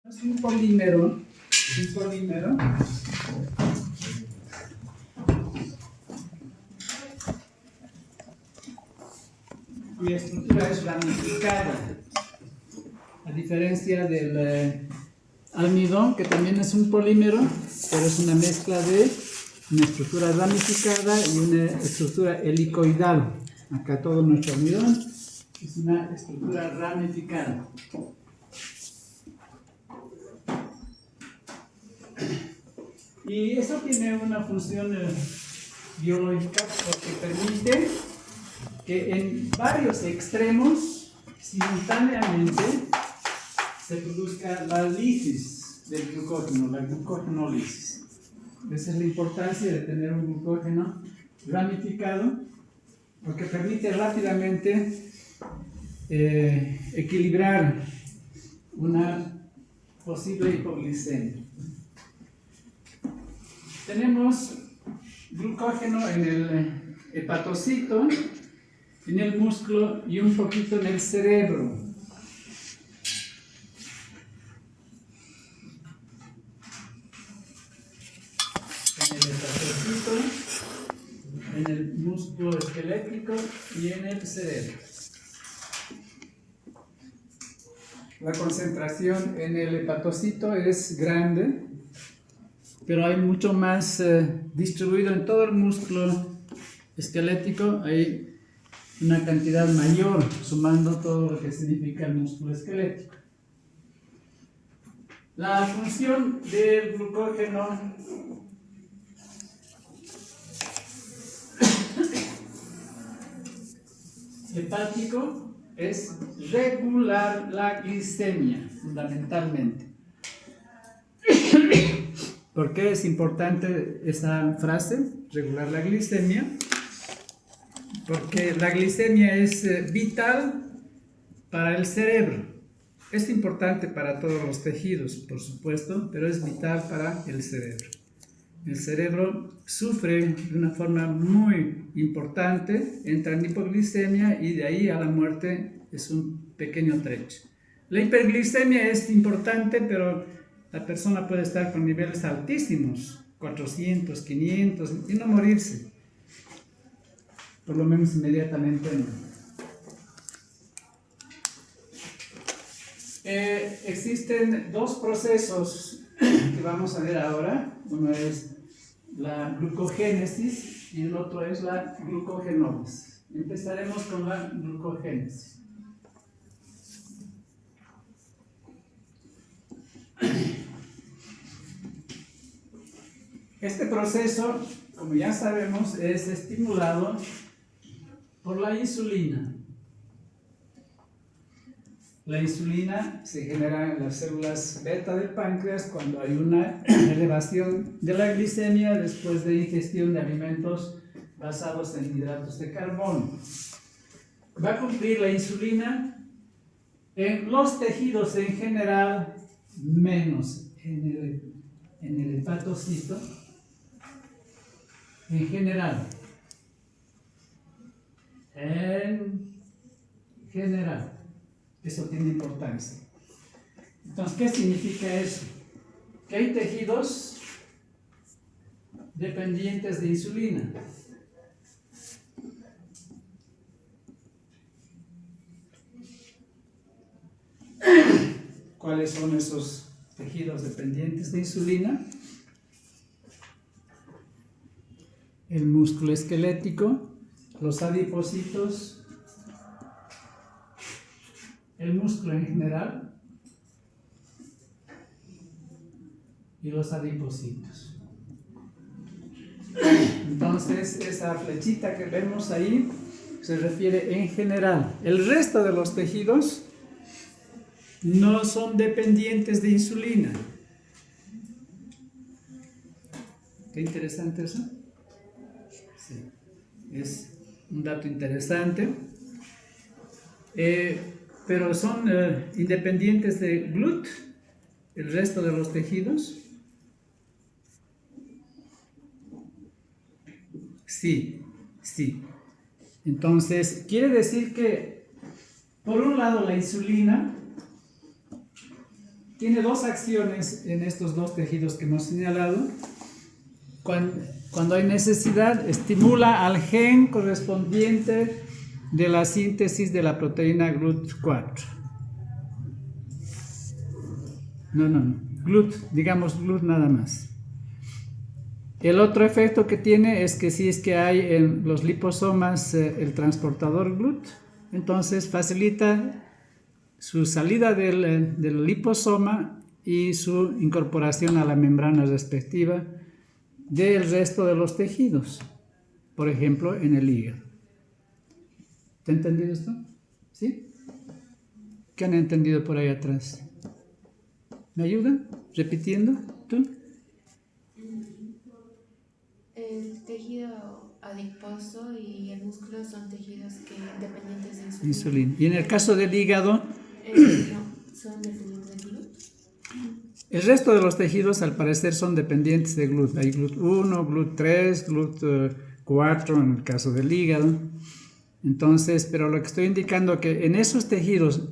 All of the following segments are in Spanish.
Es un polímero, cuya estructura es ramificada, a diferencia del almidón, que también es un polímero, pero es una mezcla de una estructura ramificada y una estructura helicoidal. Acá todo nuestro almidón es una estructura ramificada. Y eso tiene una función biológica porque permite que en varios extremos simultáneamente se produzca la lisis del glucógeno, la glucogenólisis. Esa es la importancia de tener un glucógeno ramificado, porque permite rápidamente equilibrar una posible hipoglicemia. Tenemos glucógeno en el hepatocito, en el músculo y un poquito en el cerebro. En el hepatocito, en el músculo esquelético y en el cerebro. La concentración en el hepatocito es grande, pero hay mucho más distribuido en todo el músculo esquelético. Hay una cantidad mayor, sumando todo lo que significa el músculo esquelético. La función del glucógeno hepático es regular la glicemia, fundamentalmente. ¿Por qué es importante esa frase, regular la glicemia? Porque la glicemia es vital para el cerebro. Es importante para todos los tejidos, por supuesto, pero es vital para el cerebro. El cerebro sufre de una forma muy importante, entra en hipoglicemia y de ahí a la muerte es un pequeño trecho. La hiperglicemia es importante, pero la persona puede estar con niveles altísimos, 400, 500, y no morirse. Por lo menos inmediatamente no. Existen dos procesos que vamos a ver ahora. Uno es la glucogénesis y el otro es la glucogenólisis. Empezaremos con la glucogénesis. Este proceso, como ya sabemos, es estimulado por la insulina. La insulina se genera en las células beta del páncreas cuando hay una elevación de la glicemia después de ingestión de alimentos basados en hidratos de carbono. Va a cumplir la insulina en los tejidos en general, menos en el hepatocito. En general. Eso tiene importancia. Entonces, ¿qué significa eso? Que hay tejidos dependientes de insulina. ¿Cuáles son esos tejidos dependientes de insulina? El músculo esquelético, los adipocitos, el músculo en general y los adipocitos. Entonces, esa flechita que vemos ahí se refiere en general. El resto de los tejidos no son dependientes de insulina. Qué interesante eso. Sí, es un dato interesante. Pero son independientes de GLUT, el resto de los tejidos. Sí. Entonces, quiere decir que, por un lado, la insulina tiene dos acciones en estos dos tejidos que hemos señalado. Cuando hay necesidad, estimula al gen correspondiente de la síntesis de la proteína GLUT4. Digamos GLUT nada más. El otro efecto que tiene es que si es que hay en los liposomas el transportador GLUT, entonces facilita su salida del liposoma y su incorporación a la membrana respectiva del resto de los tejidos, por ejemplo en el hígado. ¿Te ha entendido esto? ¿Sí? ¿Qué han entendido por ahí atrás? ¿Me ayudan? ¿Repitiendo? ¿Tú? El tejido adiposo y el músculo son tejidos dependientes de insulina. Insulina. Y en el caso del hígado, no, son dependientes de GLUT. El resto de los tejidos al parecer son dependientes de GLUT. Hay GLUT1, GLUT3, GLUT4 en el caso del hígado. Entonces, pero lo que estoy indicando es que en esos tejidos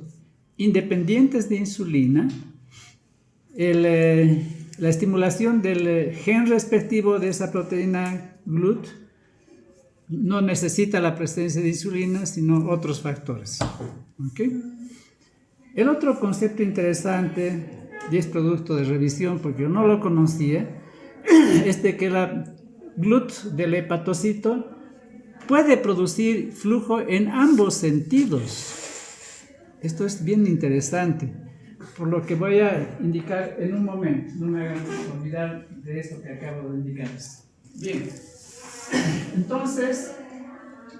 independientes de insulina, la estimulación del gen respectivo de esa proteína GLUT no necesita la presencia de insulina, sino otros factores. ¿Okay? El otro concepto interesante, y es producto de revisión porque yo no lo conocía, es de que la GLUT del hepatocito puede producir flujo en ambos sentidos. Esto es bien interesante, por lo que voy a indicar en un momento. No me hagan olvidar de esto que acabo de indicar. Bien, entonces,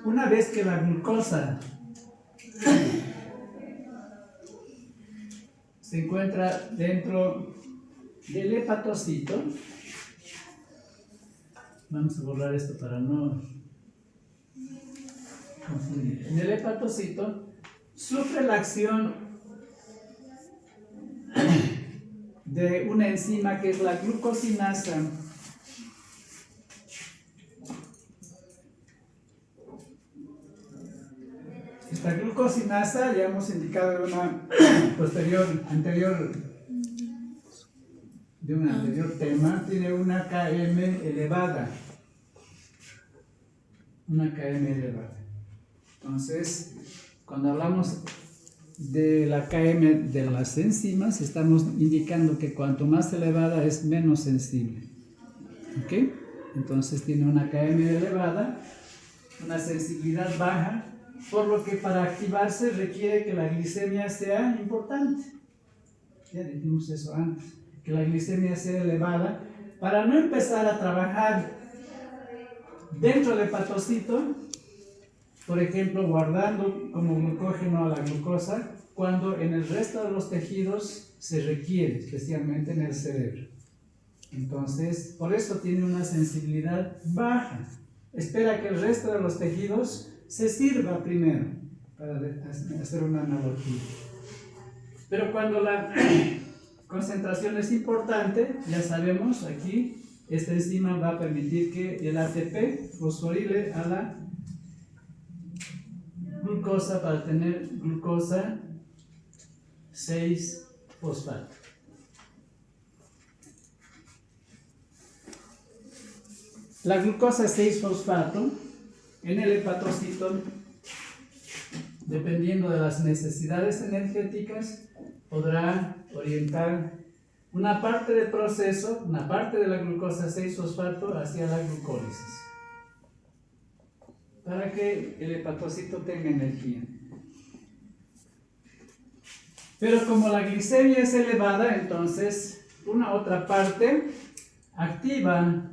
una vez que la glucosa se encuentra dentro del hepatocito, vamos a borrar esto para no confundir. En el hepatocito sufre la acción de una enzima que es la glucosinasa. Esta glucosinasa, ya hemos indicado de un anterior tema, tiene una Km elevada. Una Km elevada. Entonces, cuando hablamos de la Km de las enzimas, estamos indicando que cuanto más elevada es menos sensible. ¿Ok? Entonces tiene una Km elevada, una sensibilidad baja, por lo que para activarse requiere que la glicemia sea importante. Ya dijimos eso antes, que la glicemia sea elevada para no empezar a trabajar dentro del hepatocito, por ejemplo, guardando como glucógeno a la glucosa, cuando en el resto de los tejidos se requiere, especialmente en el cerebro. Entonces, por eso tiene una sensibilidad baja. Espera que el resto de los tejidos se sirva primero, para hacer una analogía. Pero cuando la concentración es importante, ya sabemos aquí, esta enzima va a permitir que el ATP fosforile a la glucosa para tener glucosa 6-fosfato. La glucosa 6-fosfato en el hepatocito, dependiendo de las necesidades energéticas, podrá orientar una parte del proceso, una parte de la glucosa 6-fosfato hacia la glucólisis, para que el hepatocito tenga energía. Pero como la glicemia es elevada, entonces una otra parte activa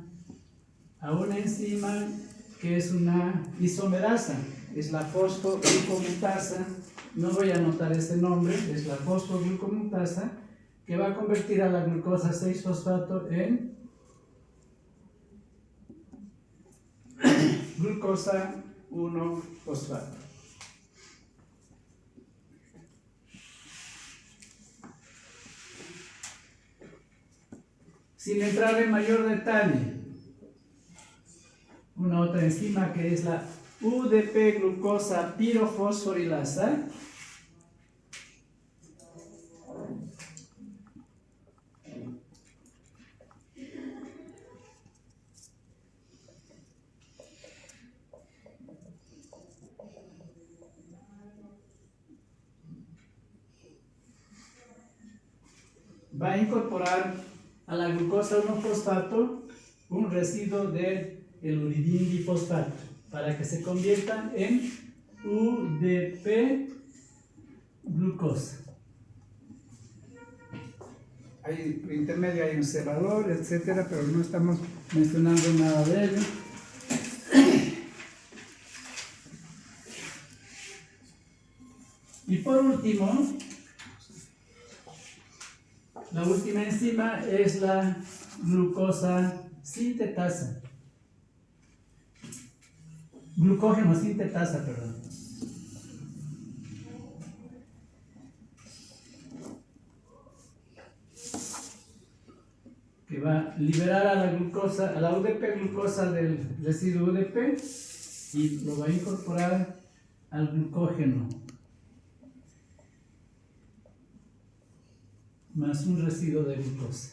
a una enzima que es una isomerasa, es la fosfoglucomutasa. No voy a anotar este nombre, es la fosfoglucomutasa, que va a convertir a la glucosa 6-fosfato en glucosa 1-fosfato. Sin entrar en mayor detalle, una otra enzima que es la UDP glucosa pirofosforilasa va a incorporar a la glucosa 1-fosfato un residuo del uridín difosfato para que se convierta en UDP glucosa. Hay intermedio, hay un cebador, etcétera, pero no estamos mencionando nada de ello. Y por último, la última enzima es la glucosa sintetasa. Glucógeno sintetasa, perdón. Que va a liberar a la glucosa, a la UDP glucosa del residuo UDP y lo va a incorporar al glucógeno más un residuo de glucosa.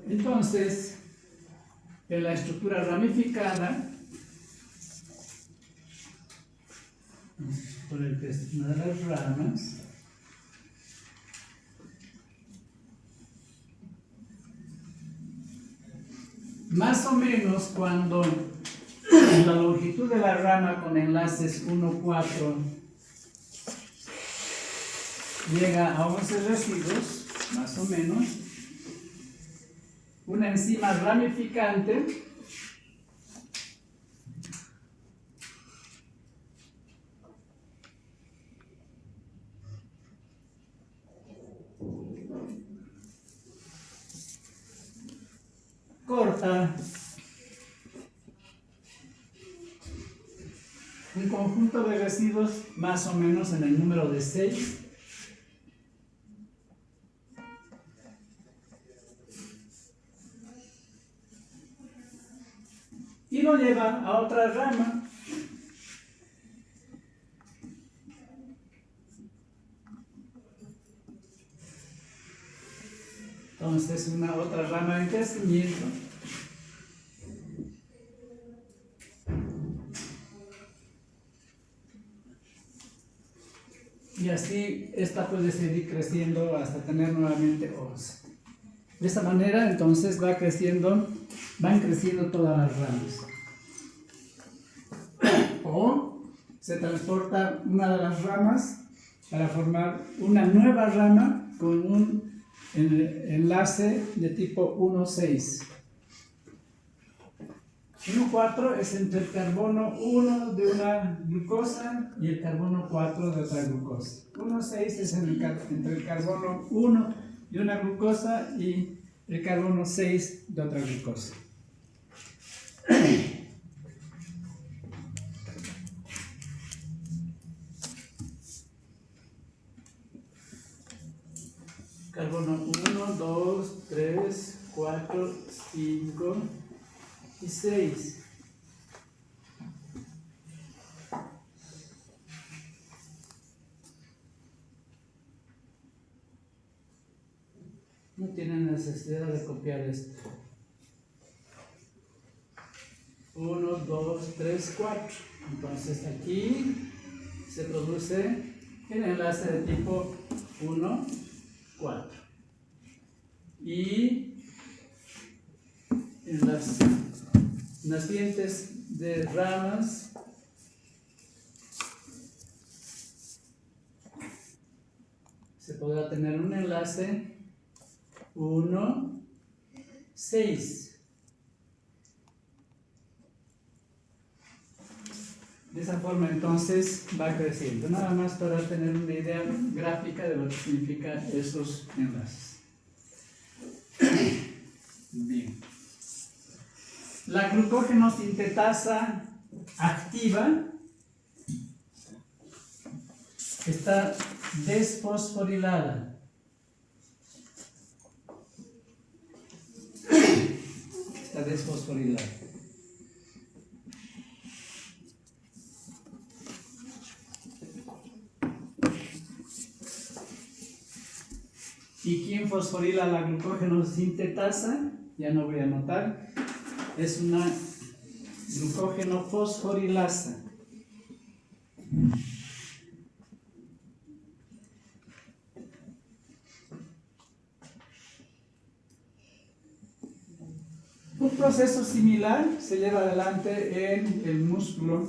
Entonces, en la estructura ramificada, por el que es una de las ramas, más o menos cuando la longitud de la rama con enlaces 1-4 llega a 11 residuos, más o menos, una enzima ramificante corta un conjunto de residuos más o menos en el número de 6 y lo lleva a otra rama entonces una otra rama en crecimiento y así esta puede seguir creciendo hasta tener nuevamente 11. De esta manera entonces van creciendo todas las ramas. O se transporta una de las ramas para formar una nueva rama con un enlace de tipo 1,6. 1,4 es entre el carbono 1 de una glucosa y el carbono 4 de otra glucosa. 1,6 es entre el carbono 1 de una glucosa y el carbono 6 de otra glucosa. Carbono 1, 2, 3, 4, 5 y 6. No tienen necesidad de copiar esto. 1, 2, 3, 4. Entonces aquí se produce el enlace de tipo 1, 4. Y en las nacientes de ramas se podrá tener un enlace 1, 6. De esa forma entonces va creciendo, nada más para tener una idea gráfica de lo que significan esos enlaces. Bien. La glucógeno sintetasa activa está desfosforilada. Está desfosforilada. ¿Y quién fosforila la glucógeno sintetasa? Ya no voy a anotar. es una glucógeno fosforilasa. Un proceso similar se lleva adelante en el músculo,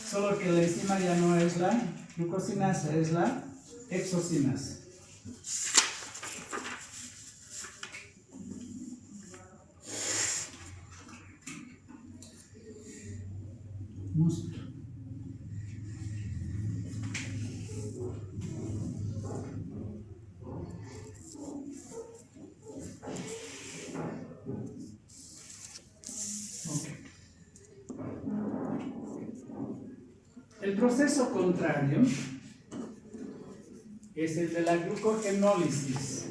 solo que la enzima ya no es la glucosinasa, es la hexocinasa. Músculo. El proceso contrario es el de la glucogenólisis.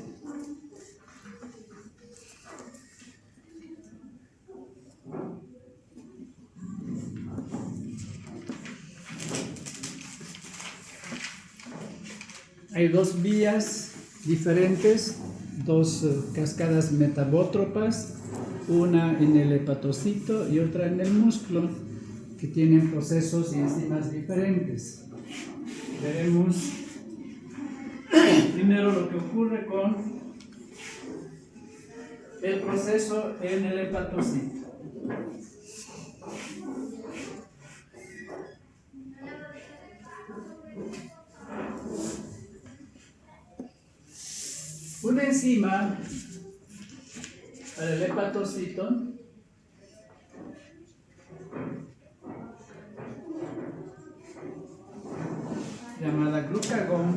Hay dos vías diferentes, dos cascadas metabótropas, una en el hepatocito y otra en el músculo, que tienen procesos y enzimas diferentes. Veremos primero lo que ocurre con el proceso en el hepatocito. Una enzima para el hepatocito llamada glucagón,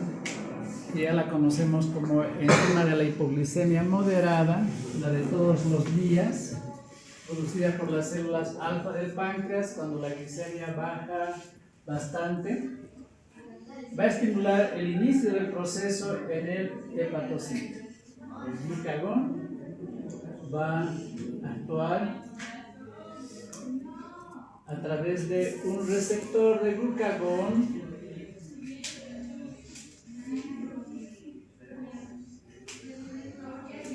que ya la conocemos como enzima de la hipoglicemia moderada, la de todos los días, producida por las células alfa del páncreas cuando la glicemia baja bastante, va a estimular el inicio del proceso en el hepatocito. El glucagón va a actuar a través de un receptor de glucagón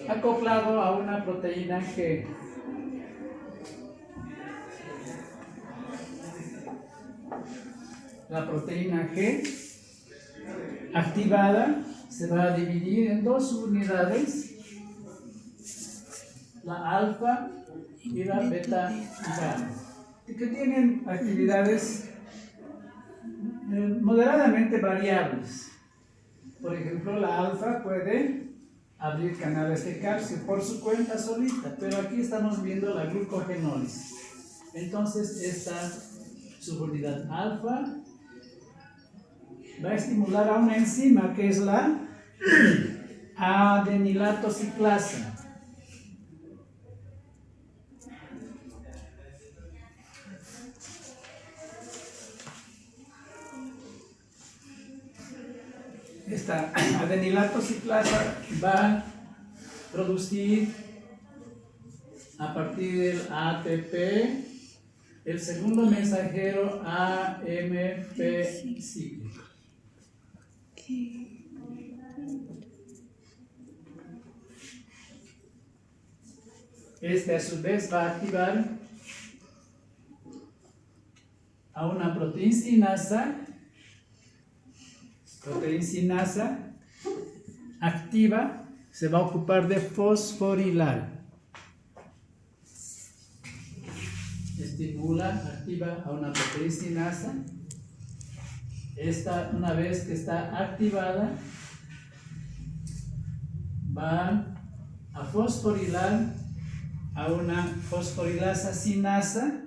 acoplado a una proteína G. La proteína G activada se va a dividir en dos unidades, la alfa y la beta gamma, que tienen actividades moderadamente variables. Por ejemplo, la alfa puede abrir canales de calcio por su cuenta solita, pero aquí estamos viendo la glucogenólisis. Entonces, esta subunidad alfa va a estimular a una enzima que es la adenilato ciclasa. Esta adenilato ciclasa va a producir a partir del ATP el segundo mensajero AMP cíclico. Este a su vez va a activar a una proteincinasa activa, se va a ocupar de fosforilar. Estimula, activa a una proteincinasa. Esta, una vez que está activada, va a fosforilar a una fosforilasa cinasa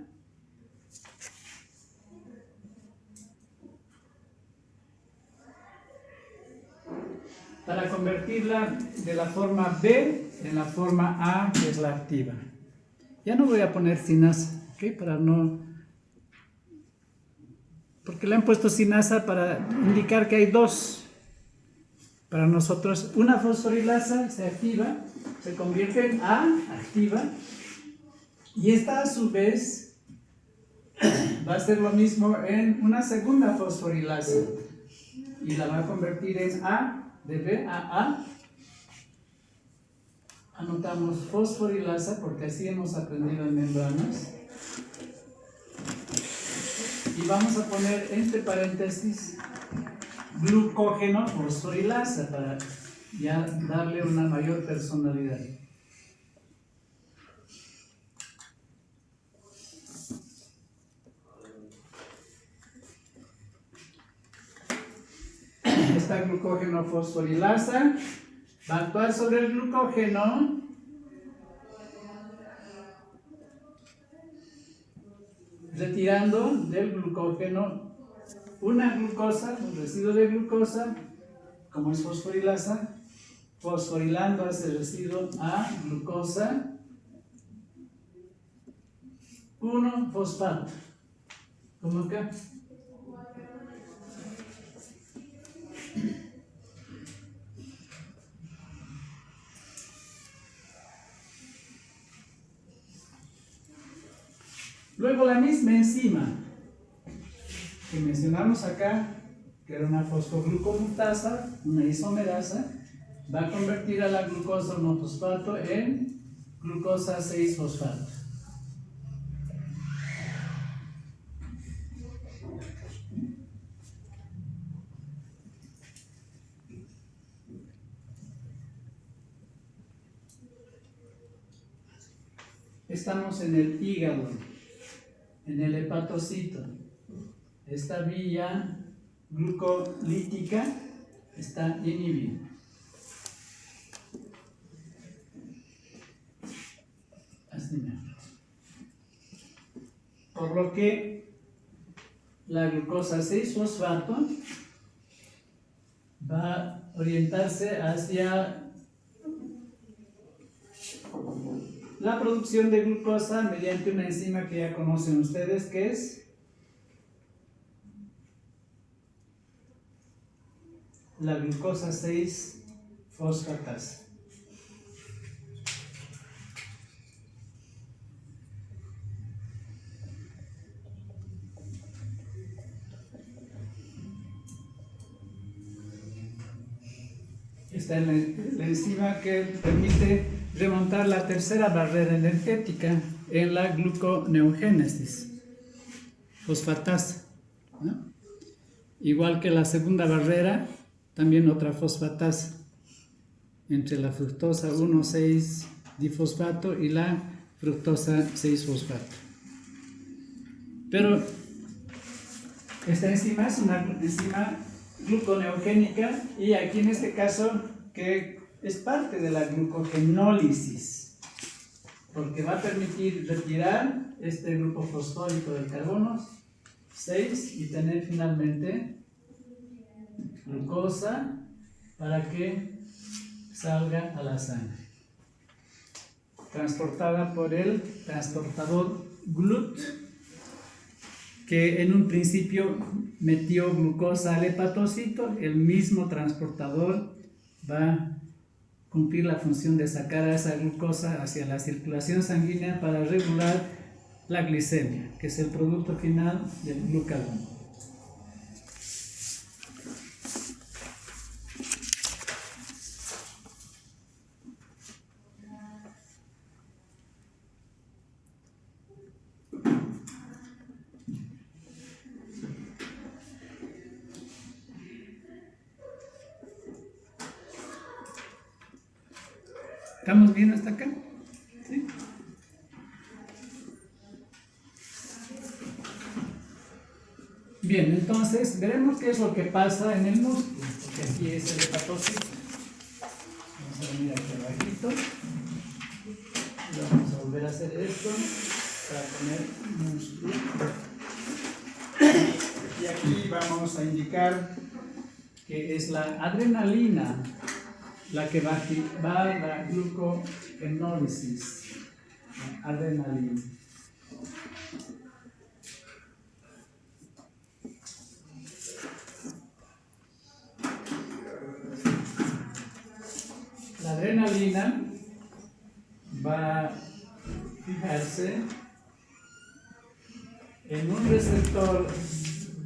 para convertirla de la forma B en la forma A, que es la activa. Ya no voy a poner cinasa, ¿ok? Para no... porque le han puesto cinasa para indicar que hay dos. Para nosotros, una fosforilasa se activa, se convierte en A, activa, y esta a su vez va a hacer lo mismo en una segunda fosforilasa, y la va a convertir en A, de B a A, Anotamos fosforilasa porque así hemos aprendido en membranas. Y vamos a poner entre paréntesis glucógeno fosforilasa para ya darle una mayor personalidad. Esta glucógeno fosforilasa va a actuar sobre el glucógeno retirando del glucógeno una glucosa, un residuo de glucosa, como es fosforilasa, fosforilando ese residuo a glucosa 1-fosfato, como acá. Luego la misma enzima que mencionamos acá, que era una fosfoglucomutasa, una isomerasa, va a convertir a la glucosa 1-fosfato en glucosa 6-fosfato. Estamos en el hígado, en el hepatocito. Esta vía glucolítica está inhibida. Así mismo. Por lo que la glucosa 6-fosfato va a orientarse hacia la producción de glucosa mediante una enzima que ya conocen ustedes, que es la glucosa 6-fosfatasa. Esta es la enzima que permite remontar la tercera barrera energética en la gluconeogénesis, fosfatasa, ¿no? Igual que la segunda barrera, también otra fosfatasa, entre la fructosa 1,6-difosfato y la fructosa 6-fosfato. Pero esta enzima es una enzima gluconeogénica y aquí en este caso que es parte de la glucogenólisis, porque va a permitir retirar este grupo fosfórico del carbono 6 y tener finalmente glucosa para que salga a la sangre, transportada por el transportador GLUT, que en un principio metió glucosa al hepatocito. El mismo transportador va a cumplir la función de sacar a esa glucosa hacia la circulación sanguínea para regular la glicemia, que es el producto final del glucagón. ¿Estamos bien hasta acá? ¿Sí? Bien, entonces veremos qué es lo que pasa en el músculo, porque aquí es el hepatocito. Vamos a venir aquí abajito. Y vamos a volver a hacer esto para poner músculo. Y aquí vamos a indicar que es la adrenalina la que va a activar la glucogenólisis, la adrenalina. La adrenalina va a fijarse en un receptor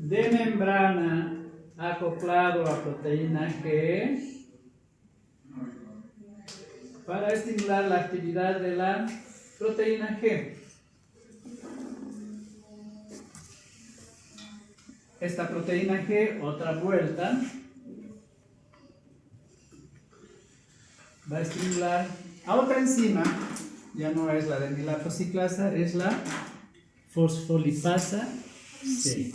de membrana acoplado a proteína G para estimular la actividad de la proteína G. Esta proteína G, otra vuelta, va a estimular a otra enzima, ya no es la de ciclasa, es la fosfolipasa C.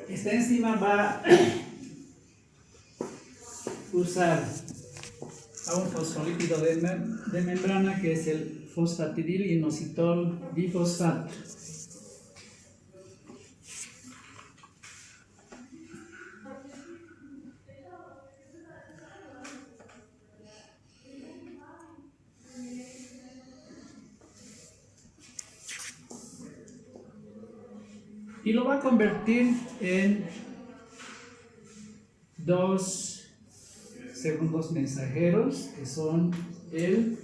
Esta enzima va a usar a un fosfolípido de membrana que es el fosfatidilinositol difosfato. Y lo va a convertir en dos segundos mensajeros, que son el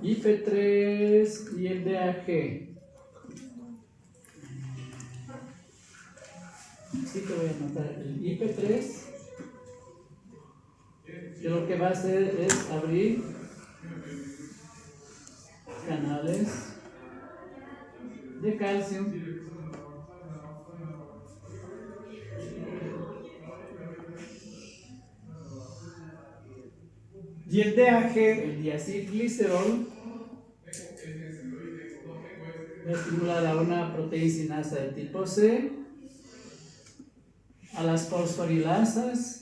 IP3 y el DAG. Así que voy a anotar el IP3, que lo que va a hacer es abrir canales de calcio y el DAG, el diacilglicerol, va a estimular a una proteínasa de tipo C, a las fosforilasas,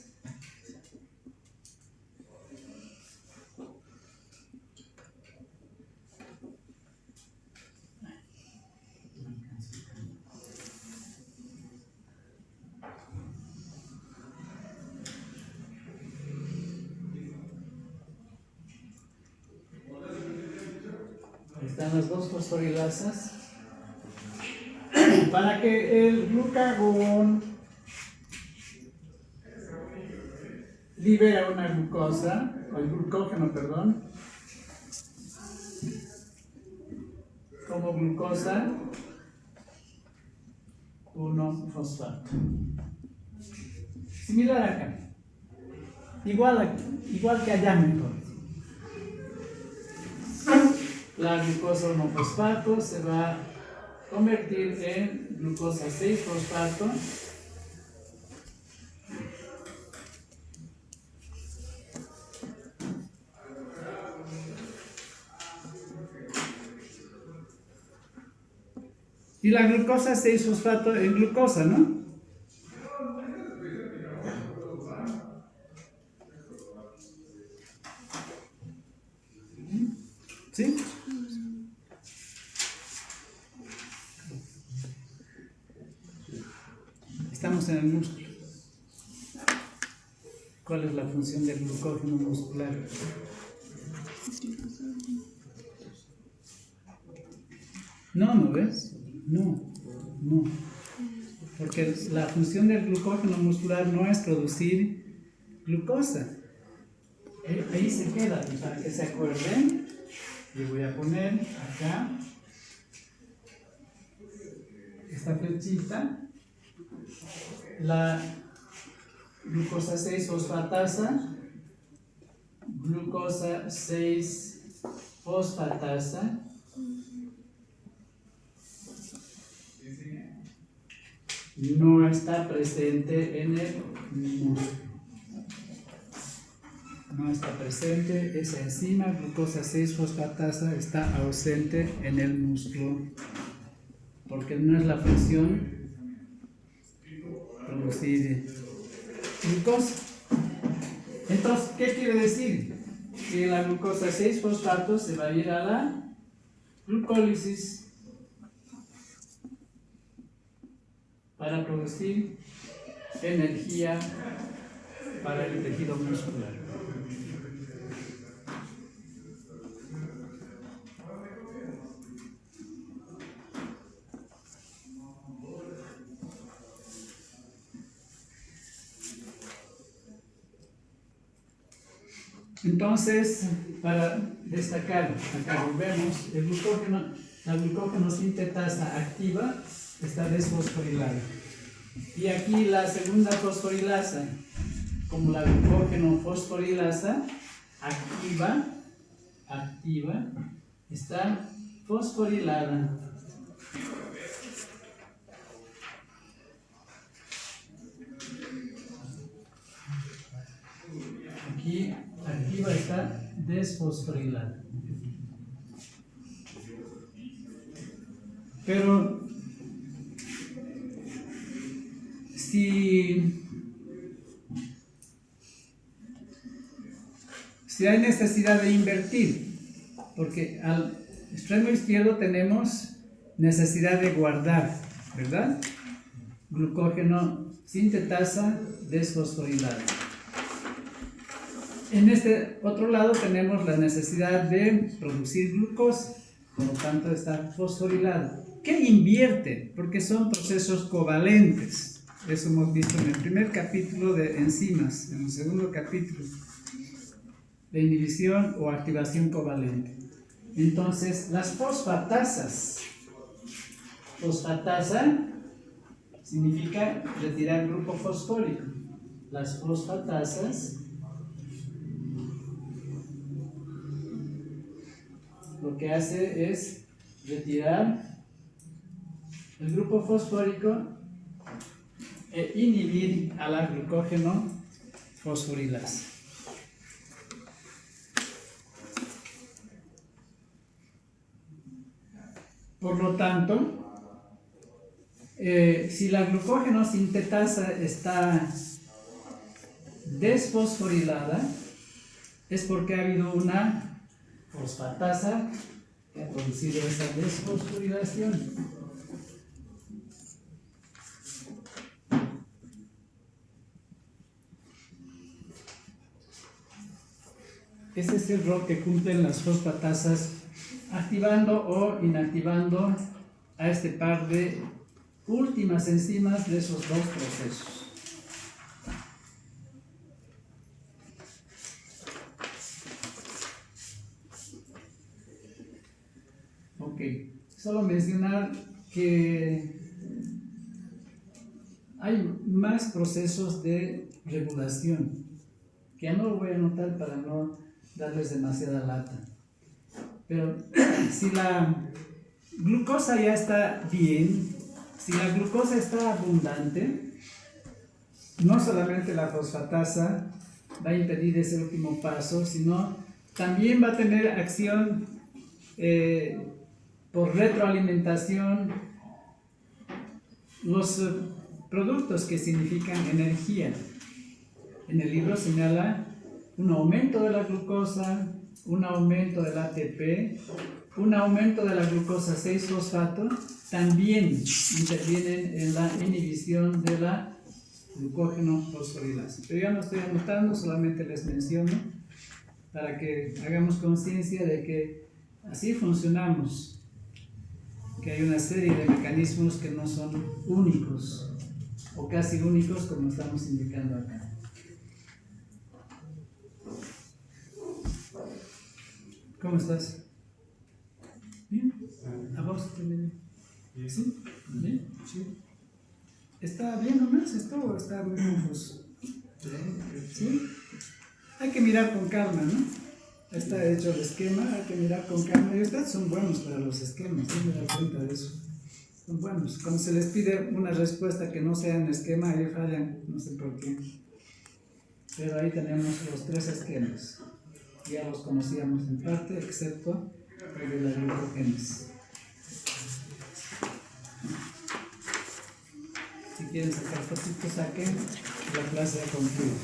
están las dos fosforilasas, para que el glucagón libere una glucosa, o el glucógeno, perdón, como glucosa 1-fosfato. Similar acá. Igual que allá mejor. La glucosa 1-fosfato se va a convertir en glucosa 6-fosfato. Y la glucosa 6-fosfato en glucosa, ¿no? ¿Sí? Estamos en el músculo. ¿Cuál es la función del glucógeno muscular? ¿No ves? No. Porque la función del glucógeno muscular no es producir glucosa. Ahí se queda, y para que se acuerden, le voy a poner acá esta flechita, la glucosa 6-fosfatasa, glucosa 6-fosfatasa, no está presente en el músculo. No está presente esa enzima, glucosa 6-fosfatasa, está ausente en el músculo, porque no es la función producir glucosa. Entonces, ¿qué quiere decir? Que la glucosa 6-fosfato se va a ir a la glucólisis para producir energía para el tejido muscular. Entonces, para destacar, acá volvemos, la glucógeno sintetasa activa está desfosforilada. Y aquí la segunda fosforilasa, como la glucógeno fosforilasa activa, está fosforilada. Aquí activa está desfosforilada. Pero si hay necesidad de invertir, porque al extremo izquierdo tenemos necesidad de guardar, ¿verdad? Glucógeno sintetasa desfosforilada. En este otro lado tenemos la necesidad de producir glucosa, por lo tanto está fosforilada. ¿Qué invierte? Porque son procesos covalentes. Eso hemos visto en el primer capítulo de enzimas, en el segundo capítulo de inhibición o activación covalente. Entonces, las fosfatasas. Fosfatasa significa retirar grupo fosfórico. Las fosfatasas lo que hace es retirar el grupo fosfórico e inhibir a la glucógeno fosforilasa. Por lo tanto, si la glucógeno sintetasa está desfosforilada, es porque ha habido una fosfatasa que ha producido esa desfosforilación. Ese es el rol que cumplen las fosfatasas, activando o inactivando a este par de últimas enzimas de esos dos procesos. Ok, solo mencionar que hay más procesos de regulación, que ya no lo voy a anotar para no darles demasiada lata. Pero si la glucosa ya está bien, si la glucosa está abundante, no solamente la fosfatasa va a impedir ese último paso, sino también va a tener acción por retroalimentación los productos que significan energía. En el libro señala un aumento de la glucosa, un aumento del ATP, un aumento de la glucosa 6-fosfato, también intervienen en la inhibición de la glucógeno fosforilasa. Pero ya no estoy anotando, solamente les menciono para que hagamos conciencia de que así funcionamos, que hay una serie de mecanismos que no son únicos o casi únicos como estamos indicando acá. ¿Cómo estás? ¿Bien? ¿A vos también? ¿Sí? ¿Bien? ¿Sí? ¿Está bien nomás esto o está muy confuso? ¿Sí? Hay que mirar con calma, ¿no? Está hecho el esquema, hay que mirar con calma. Y ustedes son buenos para los esquemas, yo me doy cuenta de eso. Son buenos. Cuando se les pide una respuesta que no sea en esquema, ahí fallan, no sé por qué. Pero ahí tenemos los 3 esquemas. Ya los conocíamos en parte, excepto el de la glucogénesis. Si quieren sacar fotitos, saquen. La clase ha concluido.